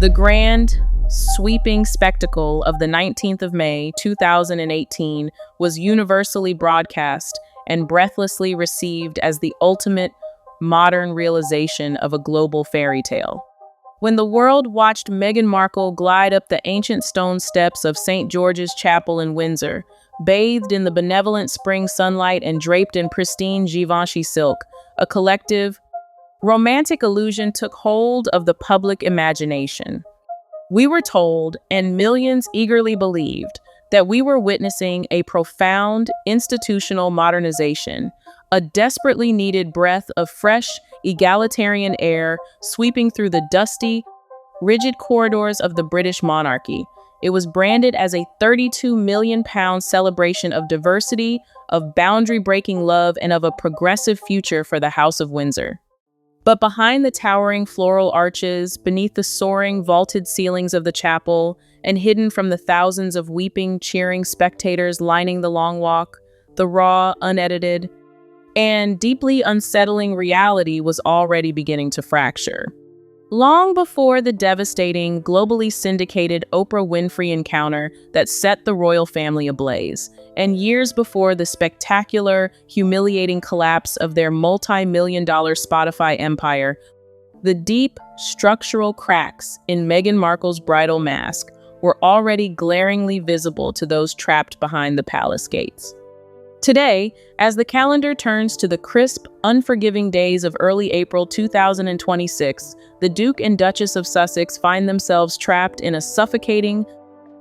The grand, sweeping spectacle of the 19th of May, 2018 was universally broadcast and breathlessly received as the ultimate modern realization of a global fairy tale. When the world watched Meghan Markle glide up the ancient stone steps of St. George's Chapel in Windsor, bathed in the benevolent spring sunlight and draped in pristine Givenchy silk, a collective, romantic illusion took hold of the public imagination. We were told, and millions eagerly believed, that we were witnessing a profound institutional modernization, a desperately needed breath of fresh, egalitarian air sweeping through the dusty, rigid corridors of the British monarchy. It was branded as a £32 million celebration of diversity, of boundary-breaking love, and of a progressive future for the House of Windsor. But behind the towering floral arches, beneath the soaring, vaulted ceilings of the chapel, and hidden from the thousands of weeping, cheering spectators lining the long walk, the raw, unedited, and deeply unsettling reality was already beginning to fracture. Long before the devastating, globally syndicated Oprah Winfrey encounter that set the royal family ablaze, and years before the spectacular, humiliating collapse of their multi-million-dollar Spotify empire, the deep, structural cracks in Meghan Markle's bridal mask were already glaringly visible to those trapped behind the palace gates. Today, as the calendar turns to the crisp, unforgiving days of early April 2026, the Duke and Duchess of Sussex find themselves trapped in a suffocating,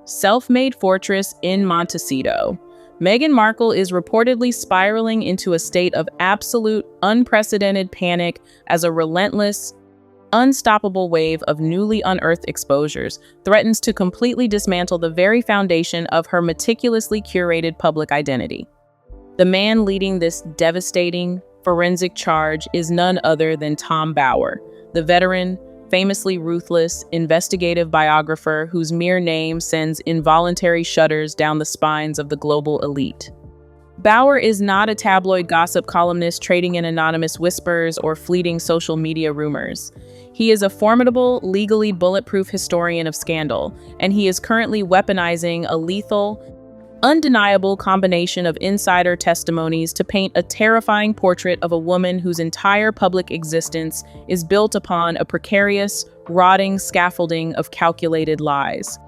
self-made fortress in Montecito. Meghan Markle is reportedly spiraling into a state of absolute, unprecedented panic as a relentless, unstoppable wave of newly unearthed exposures threatens to completely dismantle the very foundation of her meticulously curated public identity. The man leading this devastating forensic charge is none other than Tom Bower, the veteran, famously ruthless, investigative biographer whose mere name sends involuntary shudders down the spines of the global elite. Bower is not a tabloid gossip columnist trading in anonymous whispers or fleeting social media rumors. He is a formidable, legally bulletproof historian of scandal, and he is currently weaponizing a lethal, undeniable combination of insider testimonies to paint a terrifying portrait of a woman whose entire public existence is built upon a precarious, rotting scaffolding of calculated lies.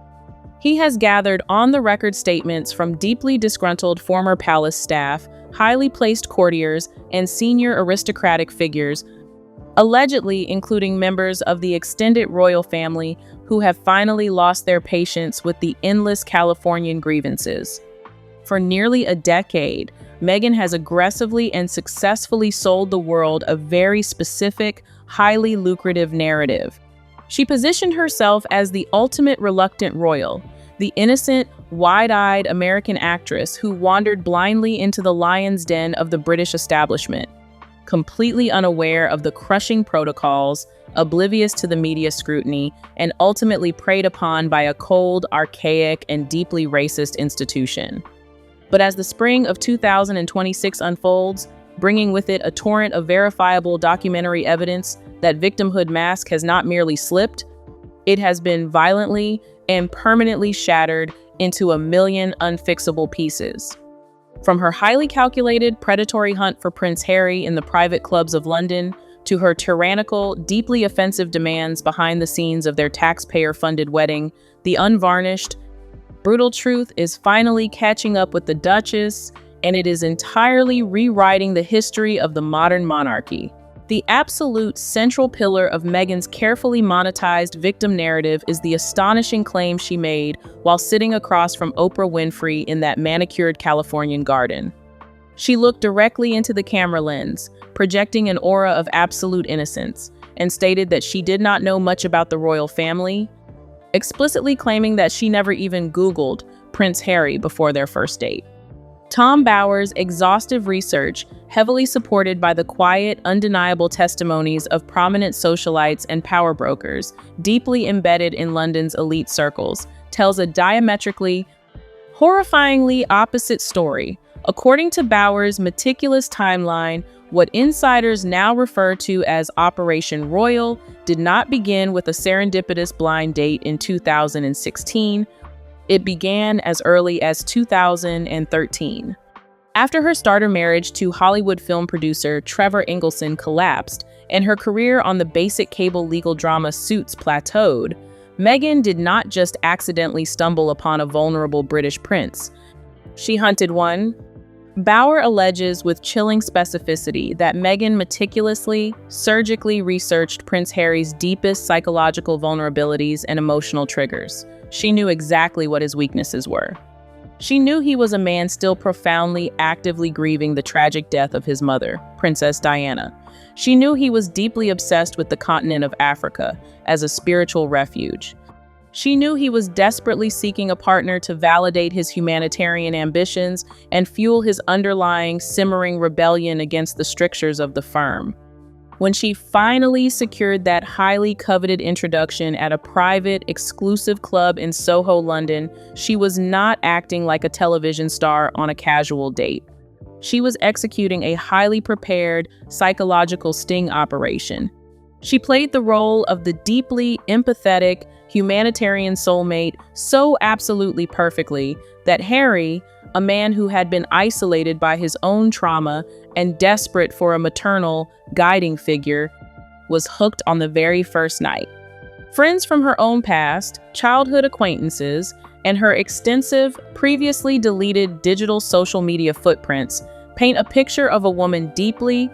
He has gathered on-the-record statements from deeply disgruntled former palace staff, highly placed courtiers, and senior aristocratic figures, allegedly including members of the extended royal family who have finally lost their patience with the endless Californian grievances. For nearly a decade, Meghan has aggressively and successfully sold the world a very specific, highly lucrative narrative. She positioned herself as the ultimate reluctant royal, the innocent, wide-eyed American actress who wandered blindly into the lion's den of the British establishment, completely unaware of the crushing protocols, oblivious to the media scrutiny, and ultimately preyed upon by a cold, archaic, and deeply racist institution. But as the spring of 2026 unfolds, bringing with it a torrent of verifiable documentary evidence that victimhood mask has not merely slipped, it has been violently and permanently shattered into a million unfixable pieces. From her highly calculated, predatory hunt for Prince Harry in the private clubs of London, to her tyrannical, deeply offensive demands behind the scenes of their taxpayer-funded wedding, the unvarnished, brutal truth is finally catching up with the Duchess, and it is entirely rewriting the history of the modern monarchy. The absolute central pillar of Meghan's carefully monetized victim narrative is the astonishing claim she made while sitting across from Oprah Winfrey in that manicured Californian garden. She looked directly into the camera lens, projecting an aura of absolute innocence, and stated that she did not know much about the royal family, explicitly claiming that she never even Googled Prince Harry before their first date. Tom Bower's exhaustive research, heavily supported by the quiet, undeniable testimonies of prominent socialites and power brokers, deeply embedded in London's elite circles, tells a diametrically, horrifyingly opposite story. According to Bower's meticulous timeline, What insiders now refer to as Operation Royal did not begin with a serendipitous blind date in 2016. It began as early as 2013. After her starter marriage to Hollywood film producer Trevor Engelson collapsed and her career on the basic cable legal drama Suits plateaued, Meghan did not just accidentally stumble upon a vulnerable British prince. She hunted one. Bauer alleges with chilling specificity that Meghan meticulously, surgically researched Prince Harry's deepest psychological vulnerabilities and emotional triggers. She knew exactly what his weaknesses were. She knew he was a man still profoundly, actively grieving the tragic death of his mother, Princess Diana. She knew he was deeply obsessed with the continent of Africa as a spiritual refuge. She knew he was desperately seeking a partner to validate his humanitarian ambitions and fuel his underlying, simmering rebellion against the strictures of the firm. When she finally secured that highly coveted introduction at a private, exclusive club in Soho, London, she was not acting like a television star on a casual date. She was executing a highly prepared, psychological sting operation. She played the role of the deeply empathetic, humanitarian soulmate so absolutely perfectly that Harry, a man who had been isolated by his own trauma and desperate for a maternal, guiding figure, was hooked on the very first night. Friends from her own past, childhood acquaintances, and her extensive, previously deleted digital social media footprints paint a picture of a woman deeply,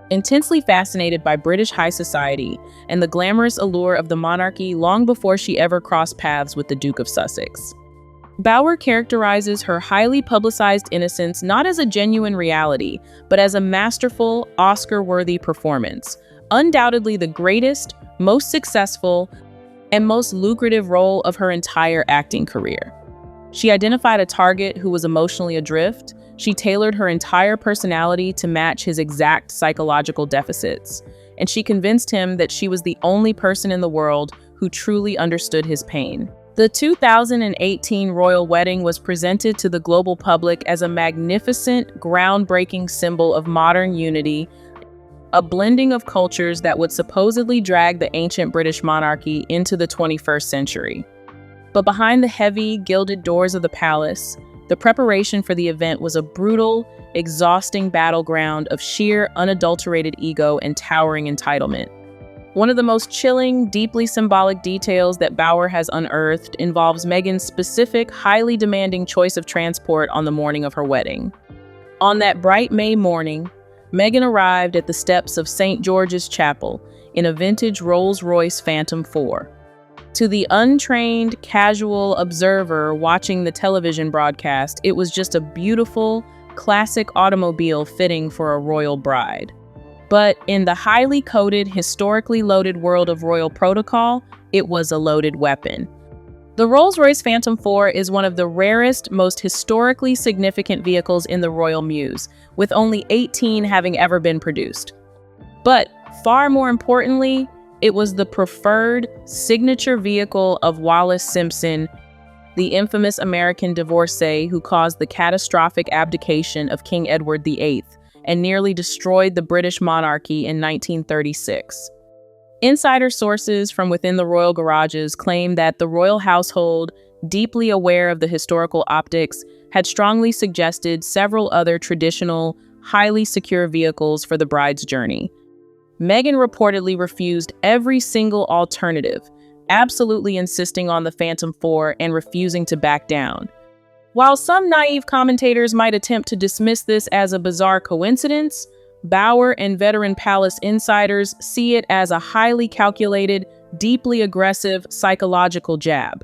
intensely fascinated by British high society and the glamorous allure of the monarchy long before she ever crossed paths with the Duke of Sussex. Bauer characterizes her highly publicized innocence not as a genuine reality, but as a masterful, Oscar-worthy performance, undoubtedly the greatest, most successful, and most lucrative role of her entire acting career. She identified a target who was emotionally adrift. She tailored her entire personality to match his exact psychological deficits, and she convinced him that she was the only person in the world who truly understood his pain. The 2018 royal wedding was presented to the global public as a magnificent, groundbreaking symbol of modern unity, a blending of cultures that would supposedly drag the ancient British monarchy into the 21st century. But behind the heavy, gilded doors of the palace, the preparation for the event was a brutal, exhausting battleground of sheer, unadulterated ego and towering entitlement. One of the most chilling, deeply symbolic details that Bauer has unearthed involves Meghan's specific, highly demanding choice of transport on the morning of her wedding. On that bright May morning, Meghan arrived at the steps of St. George's Chapel in a vintage Rolls-Royce Phantom IV. To the untrained, casual observer watching the television broadcast, it was just a beautiful, classic automobile fitting for a royal bride. But in the highly coded, historically loaded world of royal protocol, it was a loaded weapon. The Rolls-Royce Phantom IV is one of the rarest, most historically significant vehicles in the royal muse, with only 18 having ever been produced. But far more importantly, it was the preferred signature vehicle of Wallis Simpson, the infamous American divorcee who caused the catastrophic abdication of King Edward VIII and nearly destroyed the British monarchy in 1936. Insider sources from within the royal garages claim that the royal household, deeply aware of the historical optics, had strongly suggested several other traditional, highly secure vehicles for the bride's journey. Meghan reportedly refused every single alternative, absolutely insisting on the Phantom IV and refusing to back down. While some naive commentators might attempt to dismiss this as a bizarre coincidence, Bauer and veteran palace insiders see it as a highly calculated, deeply aggressive psychological jab.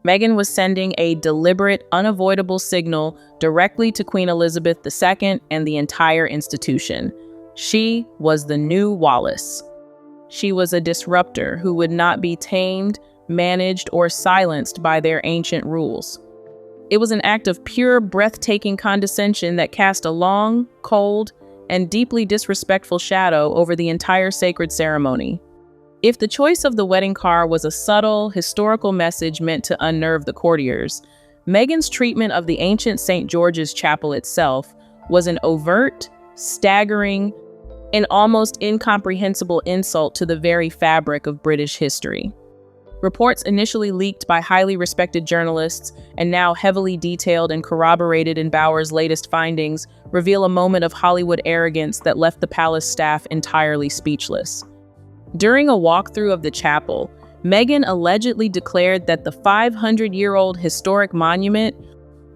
Meghan was sending a deliberate, unavoidable signal directly to Queen Elizabeth II and the entire institution. She was the new Wallis. She was a disruptor who would not be tamed, managed, or silenced by their ancient rules. It was an act of pure, breathtaking condescension that cast a long, cold, and deeply disrespectful shadow over the entire sacred ceremony. If the choice of the wedding car was a subtle, historical message meant to unnerve the courtiers, Meghan's treatment of the ancient St. George's Chapel itself was an overt, staggering, an almost incomprehensible insult to the very fabric of British history. Reports initially leaked by highly respected journalists and now heavily detailed and corroborated in Bower's latest findings reveal a moment of Hollywood arrogance that left the palace staff entirely speechless. During a walkthrough of the chapel, Meghan allegedly declared that the 500-year-old historic monument,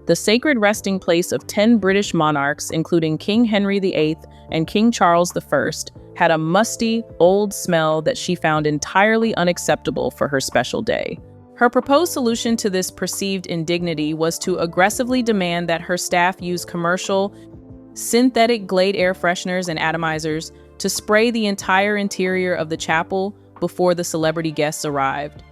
the sacred resting place of 10 British monarchs, including King Henry VIII and King Charles I, had a musty, old smell that she found entirely unacceptable for her special day. Her proposed solution to this perceived indignity was to aggressively demand that her staff use commercial, synthetic Glade air fresheners and atomizers to spray the entire interior of the chapel before the celebrity guests arrived.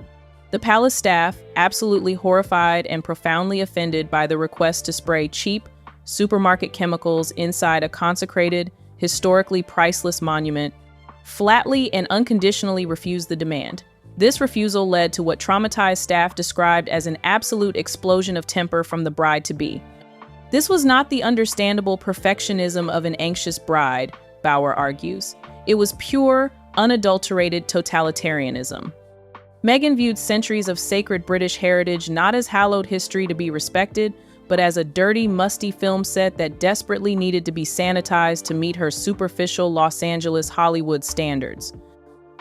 The palace staff, absolutely horrified and profoundly offended by the request to spray cheap, supermarket chemicals inside a consecrated, historically priceless monument, flatly and unconditionally refused the demand. This refusal led to what traumatized staff described as an absolute explosion of temper from the bride-to-be. This was not the understandable perfectionism of an anxious bride, Bower argues. It was pure, unadulterated totalitarianism. Meghan viewed centuries of sacred British heritage not as hallowed history to be respected, but as a dirty, musty film set that desperately needed to be sanitized to meet her superficial Los Angeles Hollywood standards.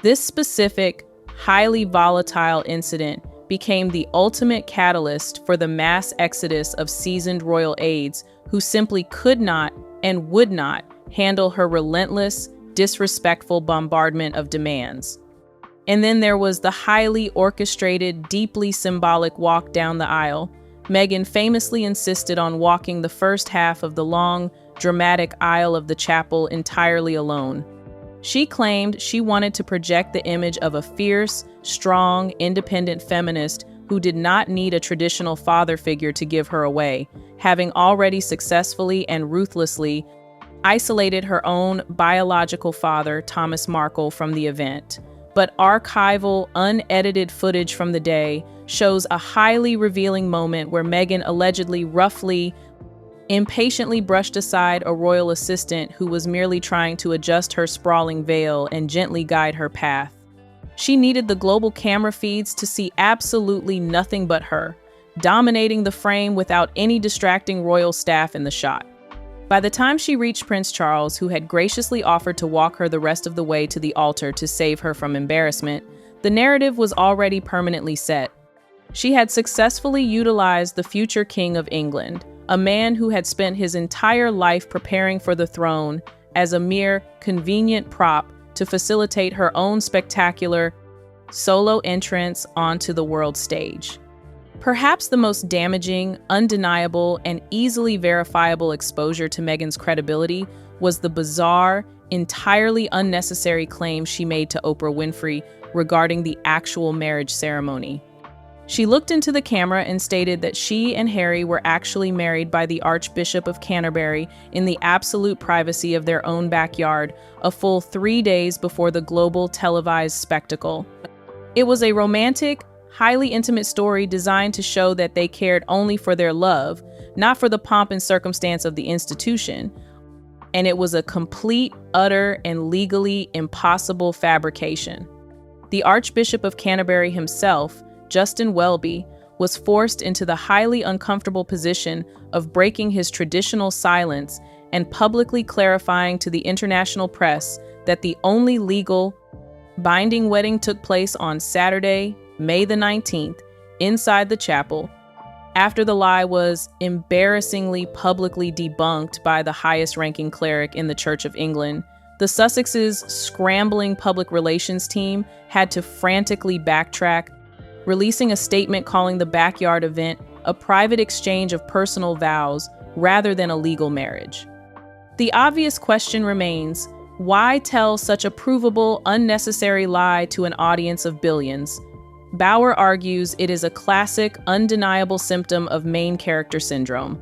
This specific, highly volatile incident became the ultimate catalyst for the mass exodus of seasoned royal aides who simply could not and would not handle her relentless, disrespectful bombardment of demands. And then there was the highly orchestrated, deeply symbolic walk down the aisle. Meghan famously insisted on walking the first half of the long, dramatic aisle of the chapel entirely alone. She claimed she wanted to project the image of a fierce, strong, independent feminist who did not need a traditional father figure to give her away, having already successfully and ruthlessly isolated her own biological father, Thomas Markle, from the event. But archival, unedited footage from the day shows a highly revealing moment where Meghan allegedly impatiently brushed aside a royal assistant who was merely trying to adjust her sprawling veil and gently guide her path. She needed the global camera feeds to see absolutely nothing but her, dominating the frame without any distracting royal staff in the shot. By the time she reached Prince Charles, who had graciously offered to walk her the rest of the way to the altar to save her from embarrassment, the narrative was already permanently set. She had successfully utilized the future King of England, a man who had spent his entire life preparing for the throne, as a mere convenient prop to facilitate her own spectacular solo entrance onto the world stage. Perhaps the most damaging, undeniable, and easily verifiable exposure to Meghan's credibility was the bizarre, entirely unnecessary claim she made to Oprah Winfrey regarding the actual marriage ceremony. She looked into the camera and stated that she and Harry were actually married by the Archbishop of Canterbury in the absolute privacy of their own backyard, a full 3 days before the global televised spectacle. It was a romantic, highly intimate story designed to show that they cared only for their love, not for the pomp and circumstance of the institution. And it was a complete, utter, and legally impossible fabrication. The Archbishop of Canterbury himself, Justin Welby, was forced into the highly uncomfortable position of breaking his traditional silence and publicly clarifying to the international press that the only legal, binding wedding took place on Saturday, May the 19th, inside the chapel, after the lie was embarrassingly publicly debunked by the highest-ranking cleric in the Church of England. The Sussexes' scrambling public relations team had to frantically backtrack, releasing a statement calling the backyard event a private exchange of personal vows rather than a legal marriage. The obvious question remains, why tell such a provable, unnecessary lie to an audience of billions? Bower argues it is a classic, undeniable symptom of main character syndrome.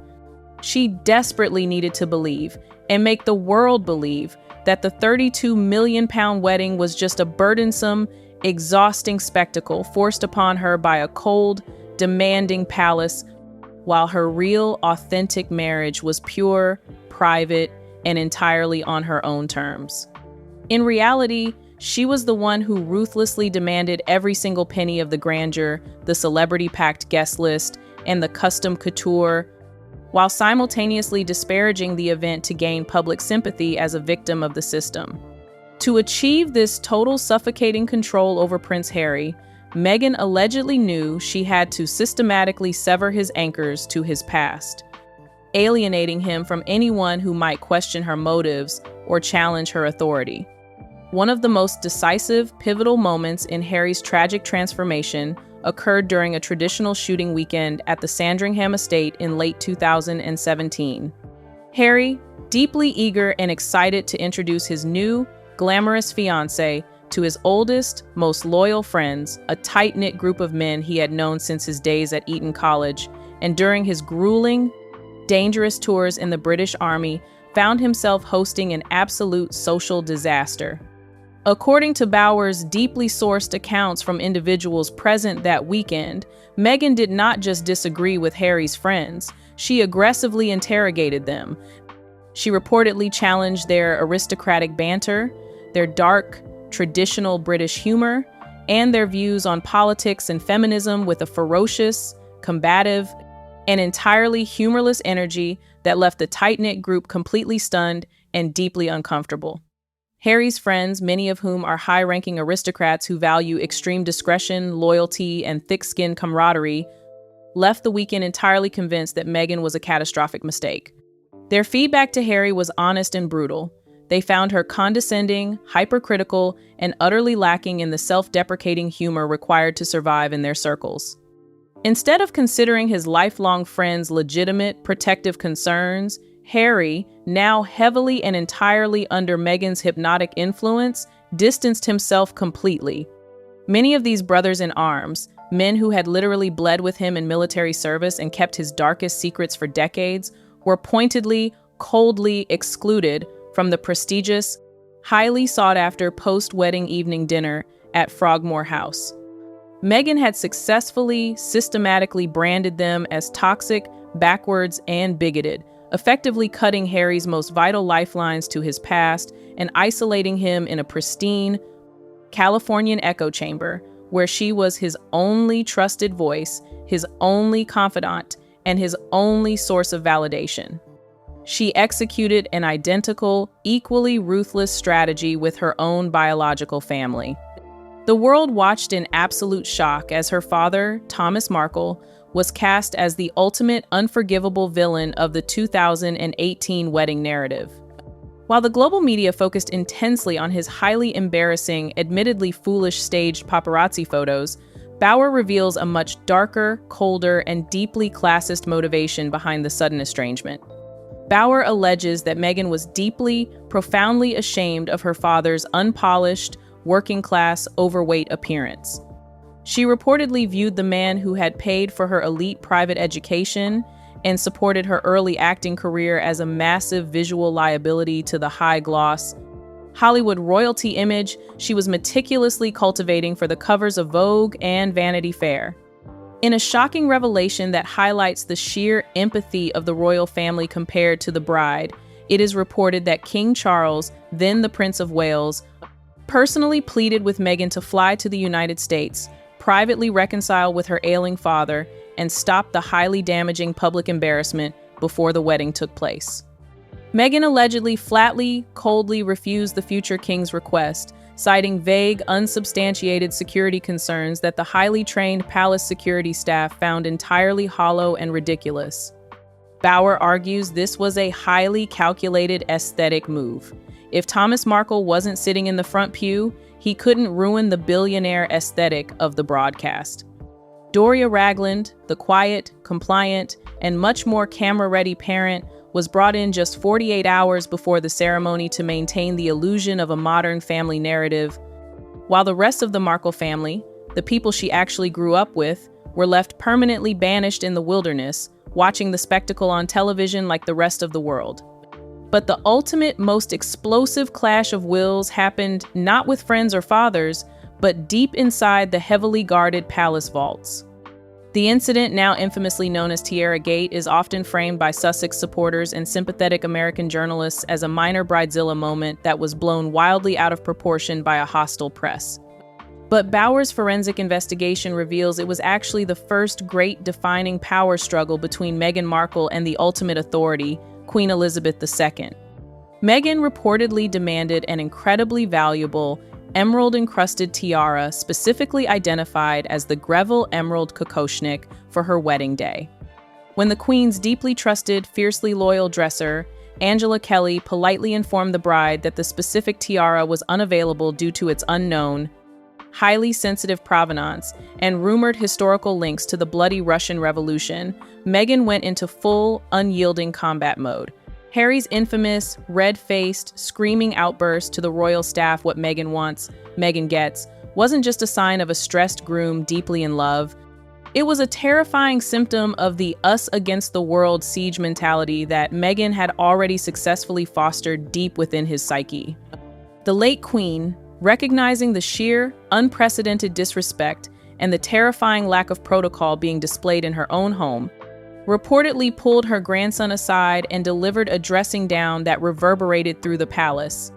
She desperately needed to believe, and make the world believe, that the £32 million wedding was just a burdensome, exhausting spectacle forced upon her by a cold, demanding palace, while her real, authentic marriage was pure, private, and entirely on her own terms. In reality, she was the one who ruthlessly demanded every single penny of the grandeur, the celebrity-packed guest list, and the custom couture, while simultaneously disparaging the event to gain public sympathy as a victim of the system. To achieve this total suffocating control over Prince Harry, Meghan allegedly knew she had to systematically sever his anchors to his past, alienating him from anyone who might question her motives or challenge her authority. One of the most decisive, pivotal moments in Harry's tragic transformation occurred during a traditional shooting weekend at the Sandringham estate in late 2017. Harry, deeply eager and excited to introduce his new, glamorous fiancée to his oldest, most loyal friends, a tight-knit group of men he had known since his days at Eton College, and during his grueling, dangerous tours in the British Army, found himself hosting an absolute social disaster. According to Bauer's deeply sourced accounts from individuals present that weekend, Meghan did not just disagree with Harry's friends, she aggressively interrogated them. She reportedly challenged their aristocratic banter, their dark, traditional British humor, and their views on politics and feminism with a ferocious, combative, and entirely humorless energy that left the tight-knit group completely stunned and deeply uncomfortable. Harry's friends, many of whom are high-ranking aristocrats who value extreme discretion, loyalty, and thick-skinned camaraderie, left the weekend entirely convinced that Meghan was a catastrophic mistake. Their feedback to Harry was honest and brutal. They found her condescending, hypercritical, and utterly lacking in the self-deprecating humor required to survive in their circles. Instead of considering his lifelong friend's legitimate, protective concerns, Harry, now heavily and entirely under Meghan's hypnotic influence, distanced himself completely. Many of these brothers in arms, men who had literally bled with him in military service and kept his darkest secrets for decades, were pointedly, coldly excluded from the prestigious, highly sought-after post-wedding evening dinner at Frogmore House. Meghan had successfully, systematically branded them as toxic, backwards, and bigoted, effectively cutting Harry's most vital lifelines to his past and isolating him in a pristine, Californian echo chamber where she was his only trusted voice, his only confidant, and his only source of validation. She executed an identical, equally ruthless strategy with her own biological family. The world watched in absolute shock as her father, Thomas Markle, was cast as the ultimate unforgivable villain of the 2018 wedding narrative. While the global media focused intensely on his highly embarrassing, admittedly foolish staged paparazzi photos, Bauer reveals a much darker, colder, and deeply classist motivation behind the sudden estrangement. Bauer alleges that Meghan was deeply, profoundly ashamed of her father's unpolished, working-class, overweight appearance. She reportedly viewed the man who had paid for her elite private education and supported her early acting career as a massive visual liability to the high-gloss Hollywood royalty image she was meticulously cultivating for the covers of Vogue and Vanity Fair. In a shocking revelation that highlights the sheer empathy of the royal family compared to the bride, it is reported that King Charles, then the Prince of Wales, personally pleaded with Meghan to fly to the United States, privately reconcile with her ailing father, and stop the highly damaging public embarrassment before the wedding took place. Meghan allegedly flatly, coldly refused the future king's request, citing vague, unsubstantiated security concerns that the highly trained palace security staff found entirely hollow and ridiculous. Bauer argues this was a highly calculated aesthetic move. If Thomas Markle wasn't sitting in the front pew, he couldn't ruin the billionaire aesthetic of the broadcast. Doria Ragland, the quiet, compliant, and much more camera-ready parent, was brought in just 48 hours before the ceremony to maintain the illusion of a modern family narrative, while the rest of the Markle family, the people she actually grew up with, were left permanently banished in the wilderness, watching the spectacle on television like the rest of the world. But the ultimate, most explosive clash of wills happened not with friends or fathers, but deep inside the heavily guarded palace vaults. The incident, now infamously known as Tiara Gate, is often framed by Sussex supporters and sympathetic American journalists as a minor bridezilla moment that was blown wildly out of proportion by a hostile press. But Bowers' forensic investigation reveals it was actually the first great defining power struggle between Meghan Markle and the ultimate authority, Queen Elizabeth II. Meghan reportedly demanded an incredibly valuable, emerald-encrusted tiara specifically identified as the Greville Emerald Kokoshnik for her wedding day. When the Queen's deeply trusted, fiercely loyal dresser, Angela Kelly, politely informed the bride that the specific tiara was unavailable due to its unknown, highly sensitive provenance and rumored historical links to the bloody Russian Revolution, Meghan went into full, unyielding combat mode. Harry's infamous, red-faced, screaming outburst to the royal staff, "What Meghan wants, Meghan gets," wasn't just a sign of a stressed groom deeply in love. It was a terrifying symptom of the us-against-the-world siege mentality that Meghan had already successfully fostered deep within his psyche. The late Queen, recognizing the sheer, unprecedented disrespect and the terrifying lack of protocol being displayed in her own home, reportedly pulled her grandson aside and delivered a dressing down that reverberated through the palace.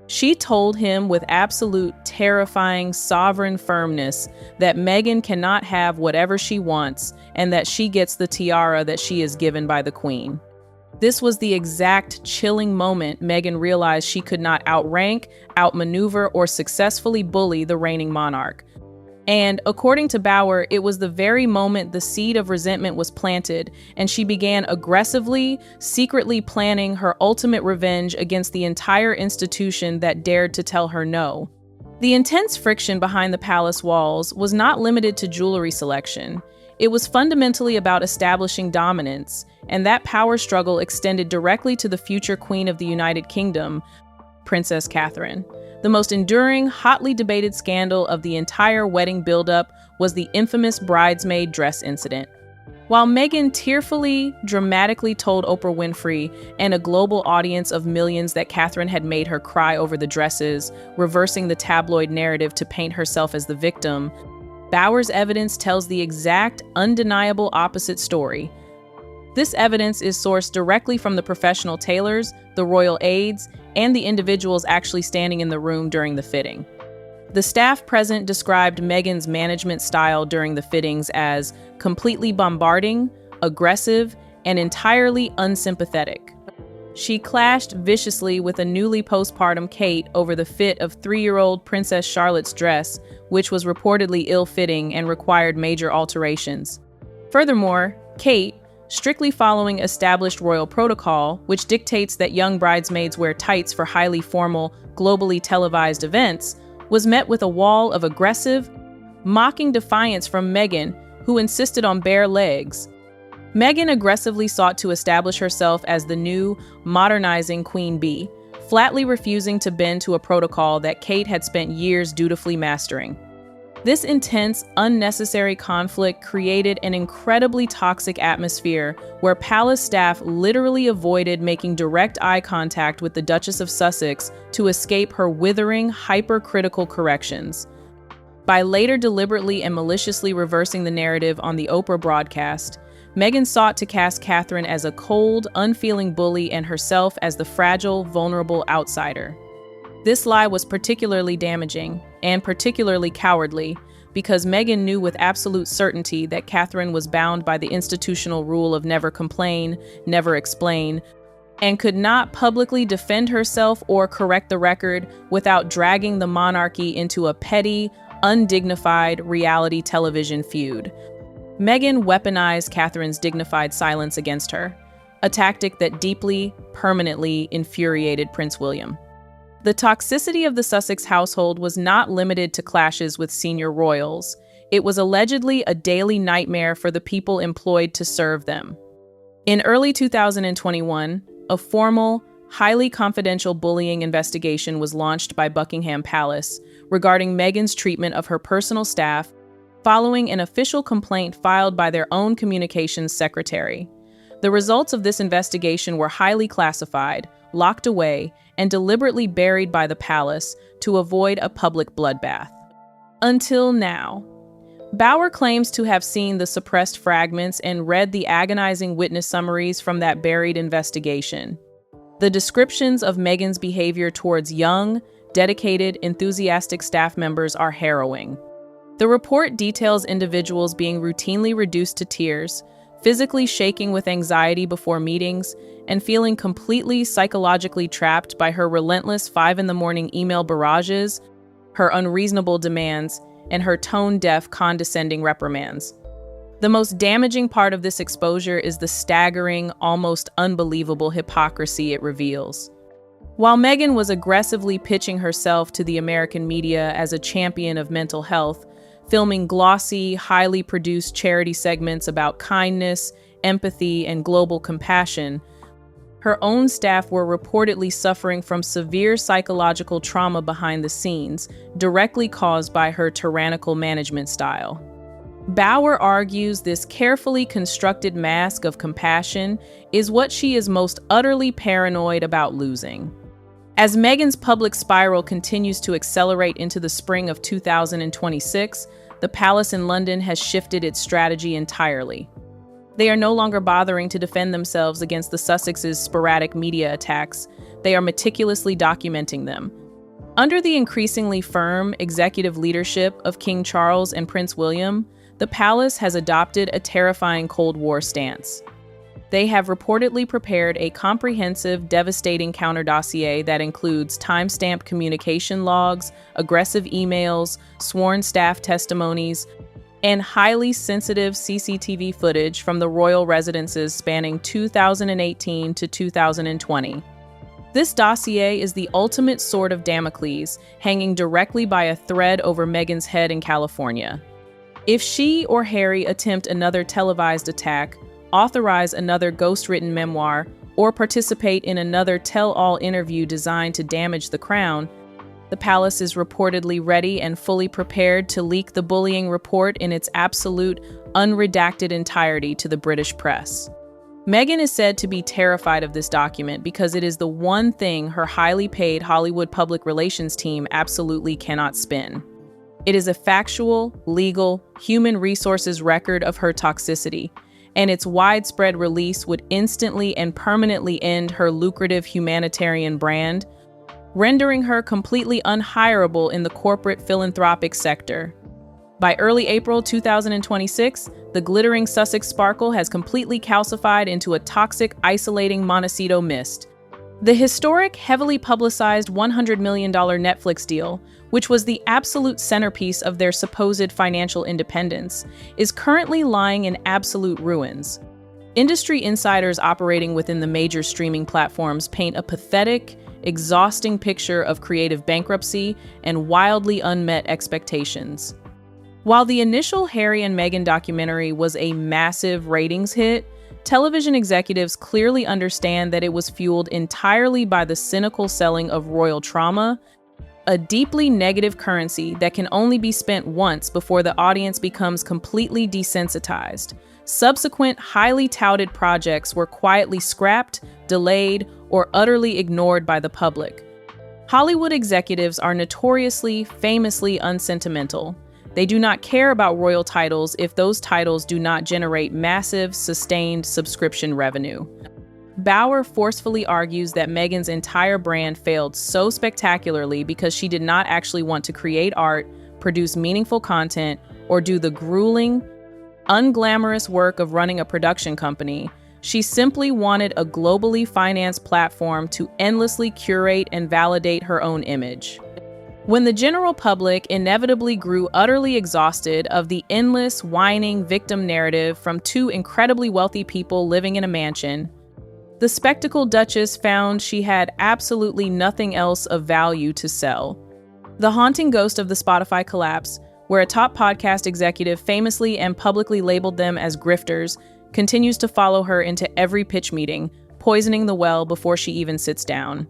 She told him with absolute, terrifying, sovereign firmness that Meghan cannot have whatever she wants and that she gets the tiara that she is given by the Queen. This was the exact chilling moment Meghan realized she could not outrank, outmaneuver, or successfully bully the reigning monarch. And, according to Bauer, it was the very moment the seed of resentment was planted, and she began aggressively, secretly planning her ultimate revenge against the entire institution that dared to tell her no. The intense friction behind the palace walls was not limited to jewelry selection. It was fundamentally about establishing dominance, and that power struggle extended directly to the future Queen of the United Kingdom, Princess Catherine. The most enduring, hotly debated scandal of the entire wedding buildup was the infamous bridesmaid dress incident. While Meghan tearfully, dramatically told Oprah Winfrey and a global audience of millions that Catherine had made her cry over the dresses, reversing the tabloid narrative to paint herself as the victim, Bowers' evidence tells the exact, undeniable opposite story. This evidence is sourced directly from the professional tailors, the royal aides, and the individuals actually standing in the room during the fitting. The staff present described Meghan's management style during the fittings as completely bombarding, aggressive, and entirely unsympathetic. She clashed viciously with a newly postpartum Kate over the fit of 3-year-old Princess Charlotte's dress, which was reportedly ill-fitting and required major alterations. Furthermore, Kate, strictly following established royal protocol, which dictates that young bridesmaids wear tights for highly formal, globally televised events, was met with a wall of aggressive, mocking defiance from Meghan, who insisted on bare legs. Meghan aggressively sought to establish herself as the new, modernizing Queen Bee, flatly refusing to bend to a protocol that Kate had spent years dutifully mastering. This intense, unnecessary conflict created an incredibly toxic atmosphere where palace staff literally avoided making direct eye contact with the Duchess of Sussex to escape her withering, hypercritical corrections. By later deliberately and maliciously reversing the narrative on the Oprah broadcast, Meghan sought to cast Catherine as a cold, unfeeling bully and herself as the fragile, vulnerable outsider. This lie was particularly damaging, and particularly cowardly, because Meghan knew with absolute certainty that Catherine was bound by the institutional rule of never complain, never explain, and could not publicly defend herself or correct the record without dragging the monarchy into a petty, undignified reality television feud. Meghan weaponized Catherine's dignified silence against her, a tactic that deeply, permanently infuriated Prince William. The toxicity of the Sussex household was not limited to clashes with senior royals. It was allegedly a daily nightmare for the people employed to serve them. In early 2021, a formal, highly confidential bullying investigation was launched by Buckingham Palace regarding Meghan's treatment of her personal staff following an official complaint filed by their own communications secretary. The results of this investigation were highly classified, locked away, and deliberately buried by the palace to avoid a public bloodbath. Until now. Bauer claims to have seen the suppressed fragments and read the agonizing witness summaries from that buried investigation. The descriptions of Meghan's behavior towards young, dedicated, enthusiastic staff members are harrowing. The report details individuals being routinely reduced to tears, physically shaking with anxiety before meetings, and feeling completely psychologically trapped by her relentless 5 a.m. email barrages, her unreasonable demands, and her tone-deaf, condescending reprimands. The most damaging part of this exposure is the staggering, almost unbelievable hypocrisy it reveals. While Meghan was aggressively pitching herself to the American media as a champion of mental health, filming glossy, highly produced charity segments about kindness, empathy, and global compassion, her own staff were reportedly suffering from severe psychological trauma behind the scenes, directly caused by her tyrannical management style. Bauer argues this carefully constructed mask of compassion is what she is most utterly paranoid about losing. As Meghan's public spiral continues to accelerate into the spring of 2026, the palace in London has shifted its strategy entirely. They are no longer bothering to defend themselves against the Sussexes' sporadic media attacks. They are meticulously documenting them. Under the increasingly firm executive leadership of King Charles and Prince William, the palace has adopted a terrifying Cold War stance. They have reportedly prepared a comprehensive, devastating counter-dossier that includes time-stamped communication logs, aggressive emails, sworn staff testimonies, and highly sensitive CCTV footage from the royal residences spanning 2018 to 2020. This dossier is the ultimate sword of Damocles, hanging directly by a thread over Meghan's head in California. If she or Harry attempt another televised attack, authorize another ghost-written memoir, or participate in another tell-all interview designed to damage the crown, the palace is reportedly ready and fully prepared to leak the bullying report in its absolute, unredacted entirety to the British press. Meghan is said to be terrified of this document because it is the one thing her highly paid Hollywood public relations team absolutely cannot spin. It is a factual, legal, human resources record of her toxicity, and its widespread release would instantly and permanently end her lucrative humanitarian brand, rendering her completely unhireable in the corporate philanthropic sector. By early April 2026, the glittering Sussex sparkle has completely calcified into a toxic, isolating Montecito mist. The historic, heavily publicized $100 million Netflix deal, which was the absolute centerpiece of their supposed financial independence, is currently lying in absolute ruins. Industry insiders operating within the major streaming platforms paint a pathetic, exhausting picture of creative bankruptcy and wildly unmet expectations. While the initial Harry and Meghan documentary was a massive ratings hit, television executives clearly understand that it was fueled entirely by the cynical selling of royal trauma, a deeply negative currency that can only be spent once before the audience becomes completely desensitized. Subsequent, highly touted projects were quietly scrapped, delayed, or utterly ignored by the public. Hollywood executives are notoriously, famously unsentimental. They do not care about royal titles if those titles do not generate massive, sustained subscription revenue. Bauer forcefully argues that Meghan's entire brand failed so spectacularly because she did not actually want to create art, produce meaningful content, or do the grueling, unglamorous work of running a production company. She simply wanted a globally financed platform to endlessly curate and validate her own image. When the general public inevitably grew utterly exhausted of the endless, whining victim narrative from two incredibly wealthy people living in a mansion, the spectacled Duchess found she had absolutely nothing else of value to sell. The haunting ghost of the Spotify collapse, where a top podcast executive famously and publicly labeled them as grifters, continues to follow her into every pitch meeting, poisoning the well before she even sits down.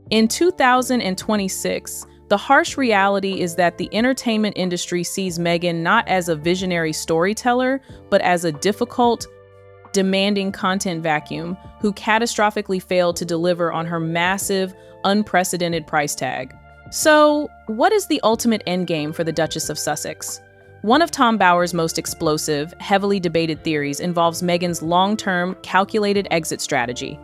In 2026, the harsh reality is that the entertainment industry sees Meghan not as a visionary storyteller, but as a difficult, demanding content vacuum who catastrophically failed to deliver on her massive, unprecedented price tag. So, what is the ultimate endgame for the Duchess of Sussex? One of Tom Bower's most explosive, heavily debated theories involves Meghan's long-term, calculated exit strategy.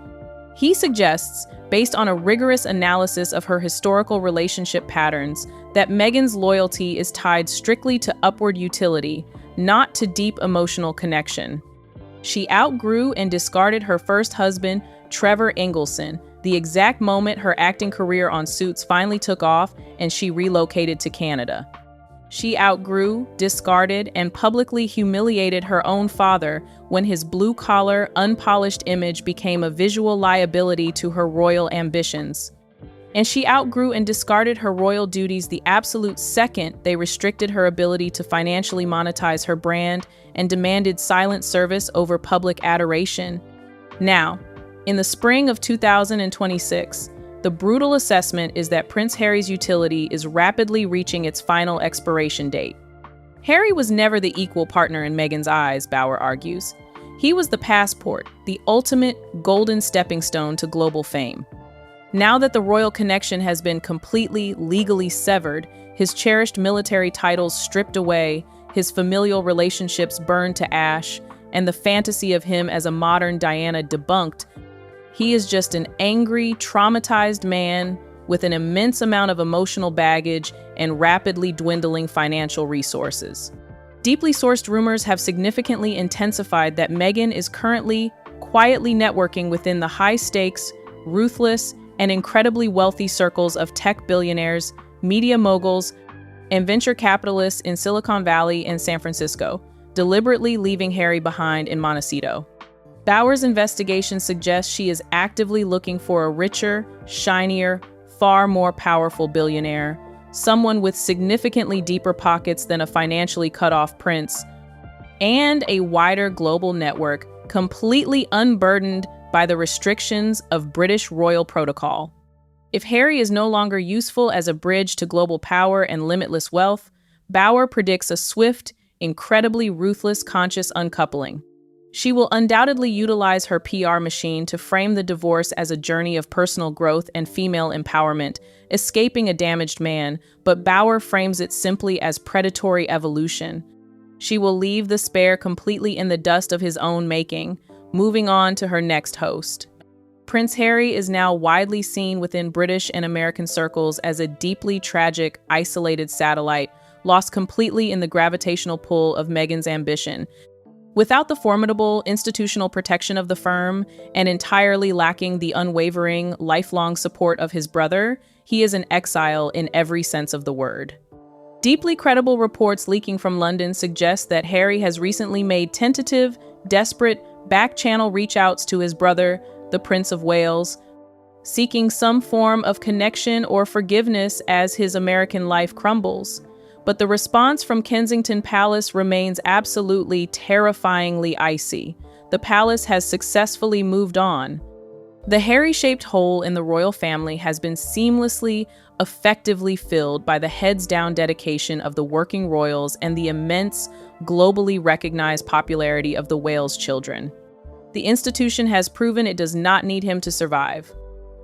He suggests, based on a rigorous analysis of her historical relationship patterns, that Meghan's loyalty is tied strictly to upward utility, not to deep emotional connection. She outgrew and discarded her first husband, Trevor Ingleston, the exact moment her acting career on Suits finally took off and she relocated to Canada. She outgrew, discarded, and publicly humiliated her own father when his blue-collar, unpolished image became a visual liability to her royal ambitions. And she outgrew and discarded her royal duties the absolute second they restricted her ability to financially monetize her brand and demanded silent service over public adoration. Now, in the spring of 2026, the brutal assessment is that Prince Harry's utility is rapidly reaching its final expiration date. Harry was never the equal partner in Meghan's eyes, Bower argues. He was the passport, the ultimate golden stepping stone to global fame. Now that the royal connection has been completely legally severed, his cherished military titles stripped away, his familial relationships burned to ash, and the fantasy of him as a modern Diana debunked, he is just an angry, traumatized man with an immense amount of emotional baggage and rapidly dwindling financial resources. Deeply sourced rumors have significantly intensified that Meghan is currently quietly networking within the high-stakes, ruthless, and incredibly wealthy circles of tech billionaires, media moguls, and venture capitalists in Silicon Valley and San Francisco, deliberately leaving Harry behind in Montecito. Bower's investigation suggests she is actively looking for a richer, shinier, far more powerful billionaire, someone with significantly deeper pockets than a financially cut-off prince, and a wider global network completely unburdened by the restrictions of British royal protocol. If Harry is no longer useful as a bridge to global power and limitless wealth, Bower predicts a swift, incredibly ruthless conscious uncoupling. She will undoubtedly utilize her PR machine to frame the divorce as a journey of personal growth and female empowerment, escaping a damaged man, but Bower frames it simply as predatory evolution. She will leave the spare completely in the dust of his own making, moving on to her next host. Prince Harry is now widely seen within British and American circles as a deeply tragic, isolated satellite, lost completely in the gravitational pull of Meghan's ambition. Without the formidable institutional protection of the firm and entirely lacking the unwavering, lifelong support of his brother, he is an exile in every sense of the word. Deeply credible reports leaking from London suggest that Harry has recently made tentative, desperate, back-channel reach-outs to his brother, the Prince of Wales, seeking some form of connection or forgiveness as his American life crumbles. But the response from Kensington Palace remains absolutely terrifyingly icy. The palace has successfully moved on. The Harry-shaped hole in the royal family has been seamlessly, effectively filled by the heads-down dedication of the working royals and the immense, globally recognized popularity of the Wales children. The institution has proven it does not need him to survive.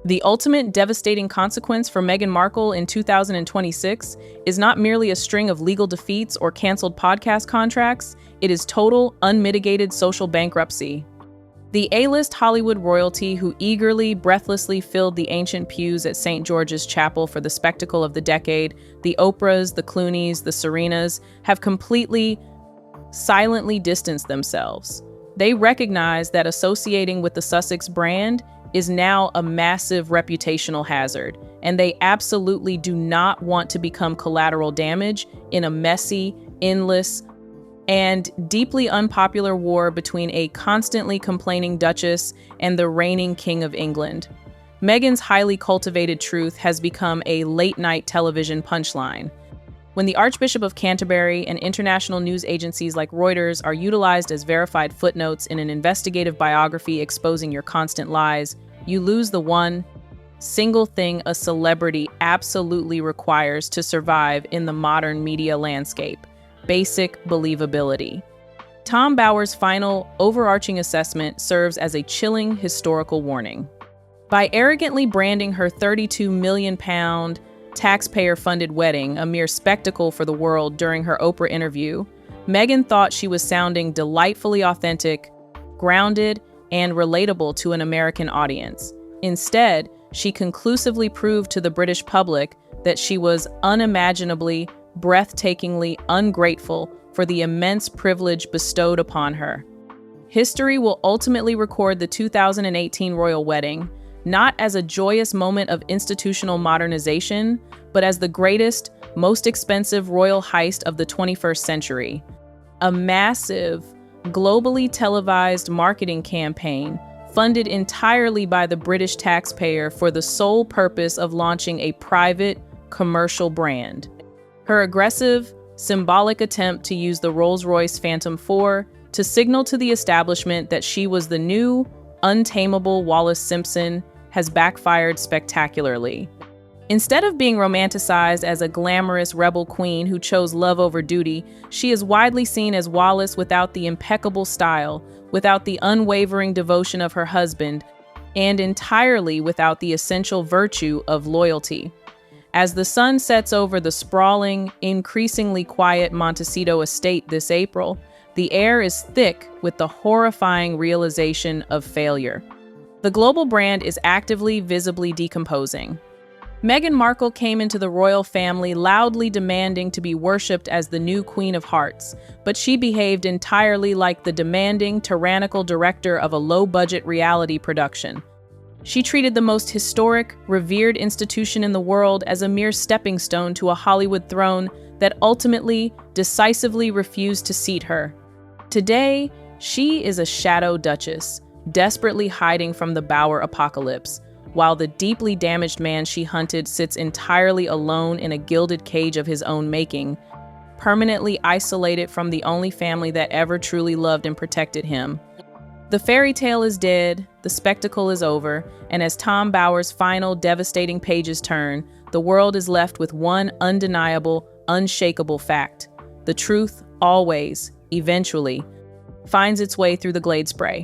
The ultimate devastating consequence for Meghan Markle in 2026 is not merely a string of legal defeats or canceled podcast contracts, it is total, unmitigated social bankruptcy. The A-list Hollywood royalty who eagerly, breathlessly filled the ancient pews at St. George's Chapel for the spectacle of the decade, the Oprahs, the Clooneys, the Serenas, have completely, silently distanced themselves. They recognize that associating with the Sussex brand is now a massive reputational hazard, and they absolutely do not want to become collateral damage in a messy, endless, and deeply unpopular war between a constantly complaining Duchess and the reigning King of England. Meghan's highly cultivated truth has become a late-night television punchline. When the Archbishop of Canterbury and international news agencies like Reuters are utilized as verified footnotes in an investigative biography exposing your constant lies, you lose the one single thing a celebrity absolutely requires to survive in the modern media landscape: basic believability. Tom Bower's final, overarching assessment serves as a chilling historical warning. By arrogantly branding her £32 million taxpayer-funded wedding a mere spectacle for the world during her Oprah interview, Meghan thought she was sounding delightfully authentic, grounded, and relatable to an American audience. Instead, she conclusively proved to the British public that she was unimaginably, breathtakingly ungrateful for the immense privilege bestowed upon her. History will ultimately record the 2018 royal wedding, not as a joyous moment of institutional modernization, but as the greatest, most expensive royal heist of the 21st century. A massive, globally televised marketing campaign funded entirely by the British taxpayer for the sole purpose of launching a private, commercial brand. Her aggressive, symbolic attempt to use the Rolls-Royce Phantom IV to signal to the establishment that she was the new, untamable Wallis Simpson has backfired spectacularly. Instead of being romanticized as a glamorous rebel queen who chose love over duty, she is widely seen as Wallis without the impeccable style, without the unwavering devotion of her husband, and entirely without the essential virtue of loyalty. As the sun sets over the sprawling, increasingly quiet Montecito estate this April, the air is thick with the horrifying realization of failure. The global brand is actively, visibly decomposing. Meghan Markle came into the royal family loudly demanding to be worshipped as the new Queen of Hearts, but she behaved entirely like the demanding, tyrannical director of a low-budget reality production. She treated the most historic, revered institution in the world as a mere stepping stone to a Hollywood throne that ultimately, decisively refused to seat her. Today, she is a shadow duchess, desperately hiding from the Bower apocalypse, while the deeply damaged man she hunted sits entirely alone in a gilded cage of his own making, permanently isolated from the only family that ever truly loved and protected him. The fairy tale is dead, the spectacle is over, and as Tom Bower's final devastating pages turn, the world is left with one undeniable, unshakable fact. The truth always, eventually, finds its way through the Glade spray.